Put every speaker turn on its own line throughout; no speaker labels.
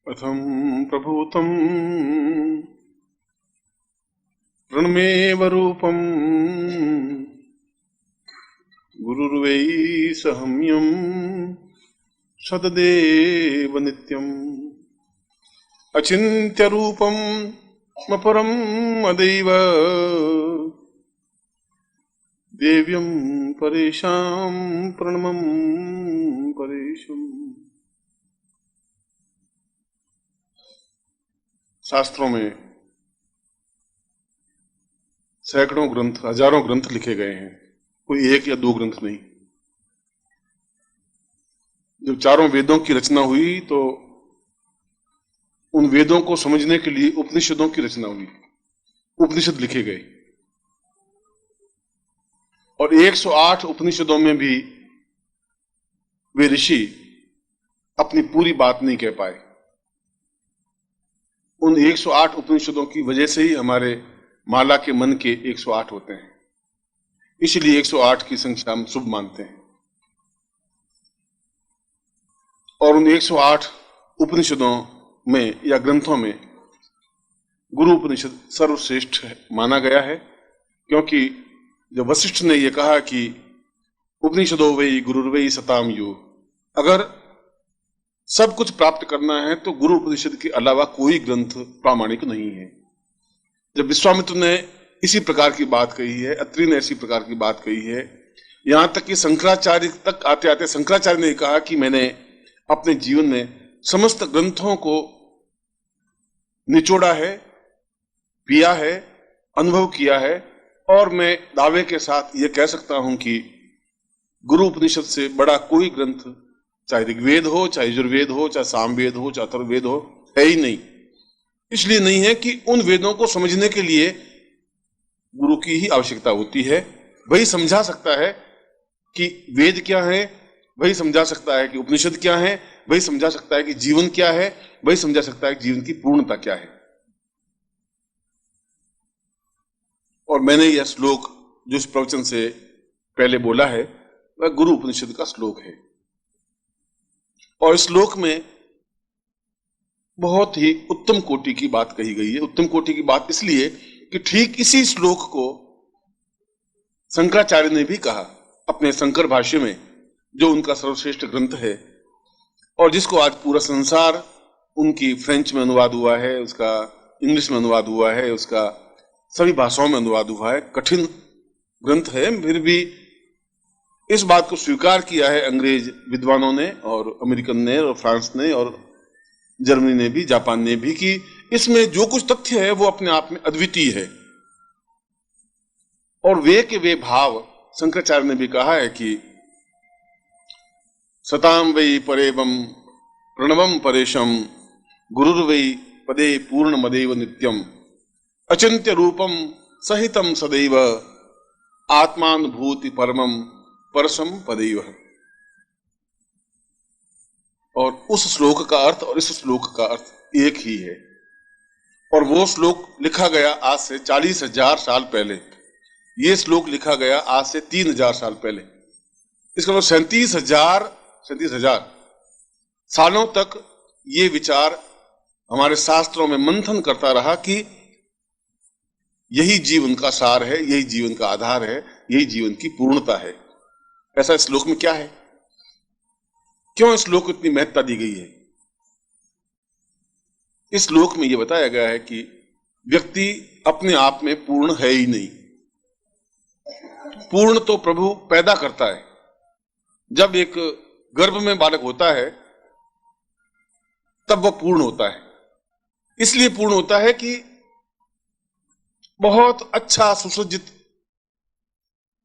अथं प्रभूतं प्रणमेव रूपं गुरुर्वै सहम्यं सतदेव नित्यम् अचिन्त्यरूपं अपरं मदैव देव्यं परेशां प्रणमं परेशम्। शास्त्रों में सैकड़ों ग्रंथ, हजारों ग्रंथ लिखे गए हैं, कोई एक या दो ग्रंथ नहीं। जब चारों वेदों की रचना हुई तो उन वेदों को समझने के लिए उपनिषदों की रचना हुई, उपनिषद लिखे गए। और 108 उपनिषदों में भी वे ऋषि अपनी पूरी बात नहीं कह पाए। उन 108 उपनिषदों की वजह से ही हमारे माला के मन के 108 होते हैं, इसलिए 108 की संख्या हम शुभ मानते हैं। और उन 108 उपनिषदों में या ग्रंथों में गुरु उपनिषद सर्वश्रेष्ठ माना गया है, क्योंकि जब वशिष्ठ ने यह कहा कि उपनिषदो वै गुरुर्वै सताम यो, अगर सब कुछ प्राप्त करना है तो गुरु उपनिषद के अलावा कोई ग्रंथ प्रामाणिक नहीं है। जब विश्वामित्र ने इसी प्रकार की बात कही है, अत्रि ने इसी प्रकार की बात कही है, यहां तक कि शंकराचार्य तक आते आते शंकराचार्य ने कहा कि मैंने अपने जीवन में समस्त ग्रंथों को निचोड़ा है, पिया है, अनुभव किया है, और मैं दावे के साथ यह कह सकता हूं कि गुरु उपनिषद से बड़ा कोई ग्रंथ, चाहे ऋग्वेद हो, चाहे यजुर्वेद हो, चाहे सामवेद हो, चाहे अथर्ववेद हो, है ही नहीं। इसलिए नहीं है कि उन वेदों को समझने के लिए गुरु की ही आवश्यकता होती है। वही समझा सकता है कि वेद क्या है, वही समझा सकता है कि उपनिषद क्या है, वही समझा सकता है कि जीवन क्या है, वही समझा सकता है कि जीवन की पूर्णता क्या है। और मैंने यह श्लोक जो इस प्रवचन से पहले बोला है वह गुरु उपनिषद का श्लोक है। और इस श्लोक में बहुत ही उत्तम कोटि की बात कही गई है। उत्तम कोटि की बात इसलिए कि ठीक इसी श्लोक को शंकराचार्य ने भी कहा अपने शंकर भाष्य में, जो उनका सर्वश्रेष्ठ ग्रंथ है और जिसको आज पूरा संसार, उनकी फ्रेंच में अनुवाद हुआ है, उसका इंग्लिश में अनुवाद हुआ है, उसका सभी भाषाओं में अनुवाद हुआ है। कठिन ग्रंथ है, फिर भी इस बात को स्वीकार किया है अंग्रेज विद्वानों ने और अमेरिकन ने और फ्रांस ने और जर्मनी ने भी, जापान ने भी, कि इसमें जो कुछ तथ्य है वो अपने आप में अद्वितीय है। और वे के वे भाव शंकराचार्य ने भी कहा है कि सताम वै परेवम प्रणवम परेशम गुरुर्वै पदे पूर्ण मदेव नित्यम अचिंत्य रूपम सहितम सदैव आत्मानुभूति परमम परसम पदैव। और उस श्लोक का अर्थ और इस श्लोक का अर्थ एक ही है। और वो श्लोक लिखा गया आज से 40,000 साल पहले, ये श्लोक लिखा गया आज से 3,000 साल पहले। इसका मतलब 37,000 सालों तक ये विचार हमारे शास्त्रों में मंथन करता रहा कि यही जीवन का सार है, यही जीवन का आधार है, यही जीवन की पूर्णता है। ऐसा इस श्लोक में क्या है? क्यों इस श्लोक को इतनी महत्ता दी गई है? इस श्लोक में यह बताया गया है कि व्यक्ति अपने आप में पूर्ण है ही नहीं। पूर्ण तो प्रभु पैदा करता है। जब एक गर्भ में बालक होता है तब वह पूर्ण होता है। इसलिए पूर्ण होता है कि बहुत अच्छा सुसज्जित,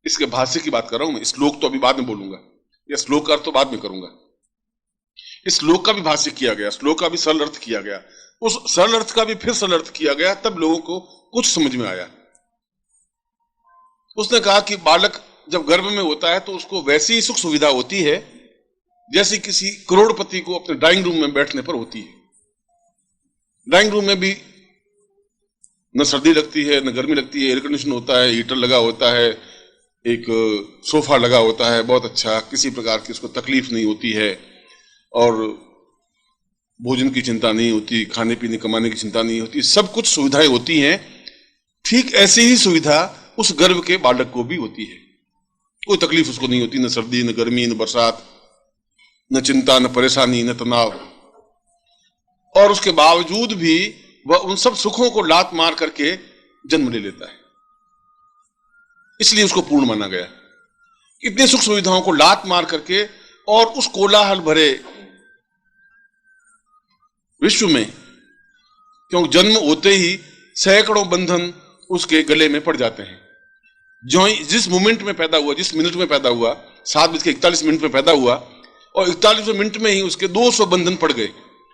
इसके भाष्य की बात कर रहा हूं मैं, श्लोक तो अभी बाद में बोलूंगा, या श्लोक का अर्थ तो बाद में करूंगा। इस श्लोक का भी भाष्य किया गया, श्लोक का भी सरल अर्थ किया गया, उस सरल अर्थ का भी फिर सरल अर्थ किया गया, तब लोगों को कुछ समझ में आया। उसने कहा कि बालक जब गर्भ में होता है तो उसको वैसी ही सुख सुविधा होती है जैसे किसी करोड़पति को अपने ड्राइंग रूम में बैठने पर होती है। ड्राइंग रूम में भी न सर्दी लगती है न गर्मी लगती है, एयर कंडीशन होता है, हीटर लगा होता है, एक सोफा लगा होता है बहुत अच्छा, किसी प्रकार की उसको तकलीफ नहीं होती है, और भोजन की चिंता नहीं होती, खाने पीने कमाने की चिंता नहीं होती, सब कुछ सुविधाएं होती हैं। ठीक ऐसी ही सुविधा उस गर्भ के बालक को भी होती है। कोई तकलीफ उसको नहीं होती, न सर्दी, न गर्मी, न बरसात, न चिंता, न परेशानी, न तनाव। और उसके बावजूद भी वह उन सब सुखों को लात मार करके जन्म ले लेता है। इसलिए उसको पूर्ण माना गया। इतनी सुख सुविधाओं को लात मार करके और उस कोलाहल भरे विश्व में, क्योंकि जन्म होते ही सैकड़ों बंधन उसके गले में पड़ जाते हैं। जो जिस मोमेंट में पैदा हुआ, जिस मिनट में पैदा हुआ, 7:41 में पैदा हुआ, और 41वें मिनट में ही उसके 200 बंधन पड़ गए।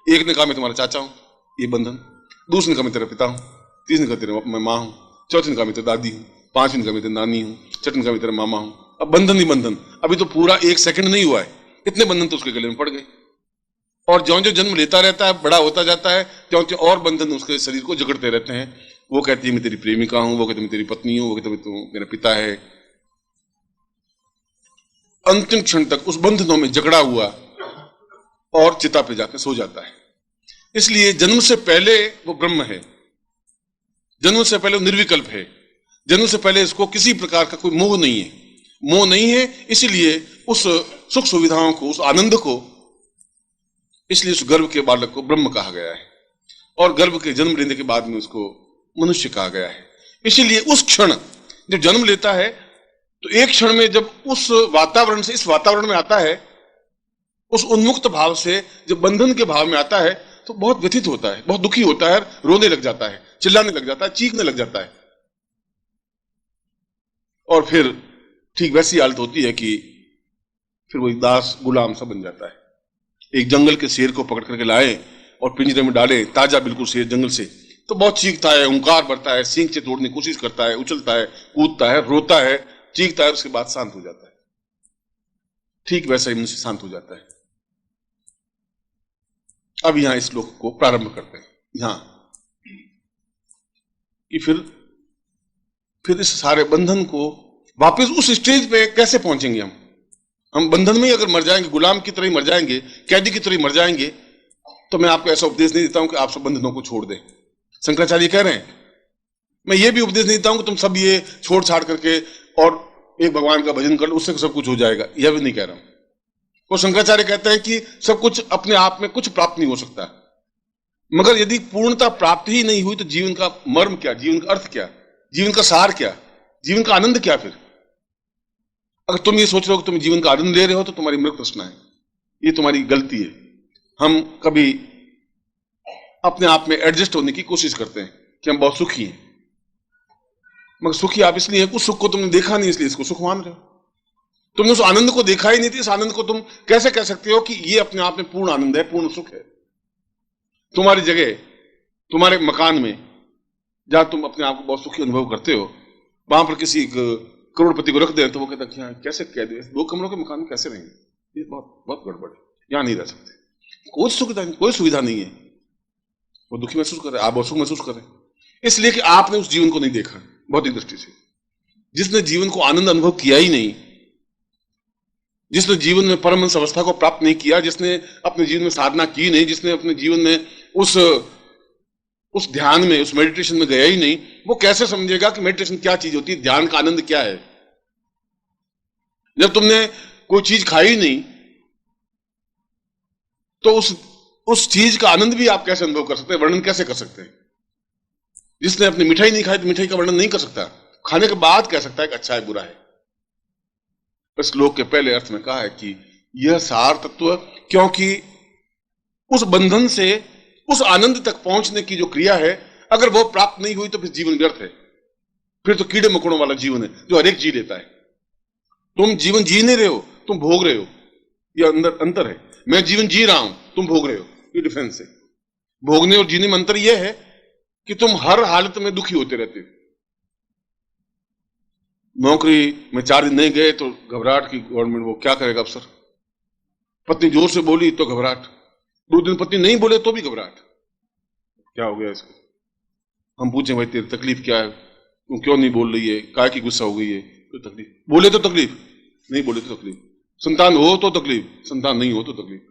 एक ने कहा मैं तुम्हारा चाचा हूं, ये बंधन। दूसरे ने कहा मैं तेरा पिता हूं। तीसरे ने कहा तेरे मैं मां हूं। चौथे ने कहा मैं तेरी दादी हूं। पांचवें ने कहा मैं तेरी नानी हूं। छठे ने कहा मैं तेरा मामा हूं। अब बंधन ही बंधन। अभी तो पूरा 1 सेकंड नहीं हुआ है, इतने बंधन तो उसके गले में पड़ गए। और ज्यों ज्यों जन्म लेता रहता है, बड़ा होता जाता है, त्यों त्यों और बंधन उसके शरीर को जकड़ते रहते हैं। वो कहती है मैं तेरी प्रेमिका हूं, वो कहती है मैं तेरी पत्नी हूं, वो कहती है तू मेरा पिता है। अंतिम क्षण तक उस बंधनों में जकड़ा हुआ और चिता पे जाकर सो जाता है। इसलिए जन्म से पहले वो ब्रह्म है, जन्म से पहले वो निर्विकल्प है, जन्म से पहले इसको किसी प्रकार का कोई मोह नहीं है। मोह नहीं है, इसीलिए उस सुख सुविधाओं को, उस आनंद को, इसलिए उस गर्भ के बालक को ब्रह्म कहा गया है। और गर्भ के जन्म लेने के बाद में उसको मनुष्य कहा गया है। इसीलिए उस क्षण जब जन्म लेता है, तो एक क्षण में जब उस वातावरण से इस वातावरण में आता है, उस उन्मुक्त भाव से जब बंधन के भाव में आता है, तो बहुत व्यथित होता है, बहुत दुखी होता है, रोने लग जाता है, चिल्लाने लग जाता है, चीखने लग जाता है। और फिर ठीक वैसी हालत होती है कि फिर वही दास गुलाम सा बन जाता है। एक जंगल के शेर को पकड़ करके लाए और पिंजरे में डाले, ताजा बिल्कुल शेर जंगल से, तो बहुत चीखता है, हुंकार भरता है, सींग से तोड़ने की कोशिश करता है, उछलता है, कूदता है, रोता है, चीखता है, उसके बाद शांत हो जाता है। ठीक वैसा ही मनुष्य शांत हो जाता है। अब यहां इस श्लोक को प्रारंभ करते हैं, यहां कि फिर इस सारे बंधन को वापस उस स्टेज पे कैसे पहुंचेंगे हम बंधन में ही अगर मर जाएंगे, गुलाम की तरह ही मर जाएंगे, कैदी की तरह ही मर जाएंगे, तो मैं आपको ऐसा उपदेश नहीं देता हूं कि आप सब बंधनों को छोड़ दें। शंकराचार्य कह रहे हैं, मैं ये भी उपदेश नहीं देता हूं कि तुम सब ये छोड़ छाड़ करके और एक भगवान का भजन कर लो, उससे सब कुछ हो जाएगा, यह भी नहीं कह रहा हूं। और शंकराचार्य कहते हैं कि सब कुछ अपने आप में कुछ प्राप्त नहीं हो सकता, मगर यदि पूर्णता प्राप्त ही नहीं हुई तो जीवन का मर्म क्या, जीवन का अर्थ क्या, जीवन का सार क्या, जीवन का आनंद क्या? फिर अगर तुम ये सोच रहे हो कि तुम जीवन का आनंद ले रहे हो तो तुम्हारी मृत प्रश्न है, ये तुम्हारी गलती है। हम कभी अपने आप में एडजस्ट होने की कोशिश करते हैं कि हम बहुत सुखी हैं, मगर सुखी आप इसलिए हैं, उस सुख को तुमने देखा नहीं इसलिए इसको सुख मान रहे हो। तुमने उस आनंद को देखा ही नहीं थी, इस आनंद को तुम कैसे कह सकते हो कि ये अपने आप में पूर्ण आनंद है, पूर्ण सुख है? तुम्हारी जगह, तुम्हारे मकान में जहां तुम अपने आप को बहुत सुखी अनुभव करते हो, वहां पर किसी करोड़पति को रख दे तो वो कहता है कैसे कह दे, 2 कमरों के मकान में कैसे रहेंगे, ये बहुत बहुत गड़बड़ है, यहां नहीं रह सकते, कोई सुविधा नहीं, कोई सुविधा नहीं है। वो दुखी महसूस कर रहे, आप बहुत सुख महसूस कर रहे हैं, इसलिए कि आपने उस जीवन को नहीं देखा भौतिक दृष्टि से। जिसने जीवन को आनंद अनुभव किया ही नहीं, जिसने जीवन में परमहंस अवस्था को प्राप्त नहीं किया, जिसने अपने जीवन में साधना की नहीं, जिसने अपने जीवन में उस ध्यान में, उस मेडिटेशन में गया ही नहीं, वो कैसे समझेगा कि मेडिटेशन क्या चीज होती है, ध्यान का आनंद क्या है? जब तुमने कोई चीज खाई नहीं तो उस चीज का आनंद भी आप कैसे अनुभव कर सकते हैं, वर्णन कैसे कर सकते हैं? जिसने अपनी मिठाई नहीं खाई तो मिठाई का वर्णन नहीं कर सकता, खाने के बाद कह सकता है कि अच्छा है बुरा है। इस श्लोक के पहले अर्थ में कहा है कि यह सार तत्व, क्योंकि उस बंधन से उस आनंद तक पहुंचने की जो क्रिया है, अगर वो प्राप्त नहीं हुई तो फिर जीवन व्यर्थ है, फिर तो कीड़े मकोड़ों वाला जीवन है जो हर एक जी लेता है। तुम जीवन जी नहीं रहे हो, तुम भोग रहे हो, यह अंतर है। मैं जीवन जी रहा हूं, तुम भोग रहे हो, ये डिफरेंस है। भोगने और जीने में अंतर यह है कि तुम हर हालत में दुखी होते रहते हो। नौकरी में 4 दिन नहीं गए तो घबराहट की गवर्नमेंट, वो क्या करेगा अफसर। पत्नी जोर से बोली तो घबराहट, 2 दिन पत्नी नहीं बोले तो भी घबराहट, क्या हो गया इसको। हम पूछे भाई तेरी तकलीफ क्या है, तू क्यों नहीं बोल रही है, काय की गुस्सा हो गई है, तो तकलीफ, बोले तो तकलीफ, नहीं बोले तो तकलीफ, संतान हो तो तकलीफ, संतान नहीं हो तो तकलीफ।